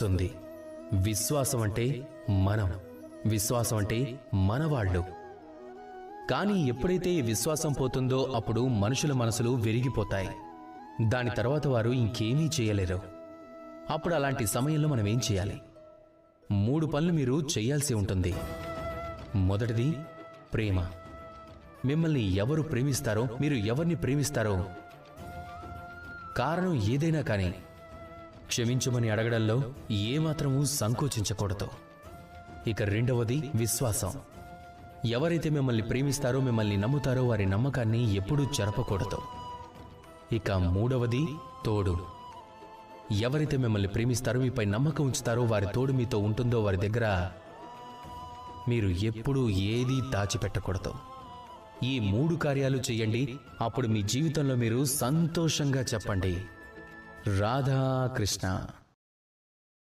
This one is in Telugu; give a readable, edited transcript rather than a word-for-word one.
వస్తుంది. విశ్వాసం అంటే మనం, విశ్వాసం అంటే మనవాళ్ళు. కానీ ఎప్పుడైతే ఈ విశ్వాసం పోతుందో అప్పుడు మనుషుల మనసులు విరిగిపోతాయి. దాని తర్వాత వారు ఇంకేమీ చేయలేరు. అప్పుడు అలాంటి సమయంలో మనం ఏం చేయాలి? 3 పనులు మీరు చేయాల్సి ఉంటుంది. మొదటిది ప్రేమ. మిమ్మల్ని ఎవరు ప్రేమిస్తారో, మీరు ఎవరిని ప్రేమిస్తారో, కారణం ఏదైనా కానీ క్షమించమని అడగడంలో ఏమాత్రమూ సంకోచించకూడదు. ఇక రెండవది విశ్వాసం. ఎవరైతే మిమ్మల్ని ప్రేమిస్తారో, మిమ్మల్ని నమ్ముతారో వారి నమ్మకాన్ని ఎప్పుడూ చెరపకూడదు. ఇక మూడవది తోడు. ఎవరైతే మిమ్మల్ని ప్రేమిస్తారో, మీపై నమ్మకం ఉంచుతారో, వారి తోడు మీతో ఉంటుందో వారి దగ్గర మీరు ఎప్పుడూ ఏదీ దాచిపెట్టకూడదు. ఈ 3 కార్యాలు చెయ్యండి. అప్పుడు మీ జీవితంలో మీరు సంతోషంగా చెప్పండి, రాధా కృష్ణ.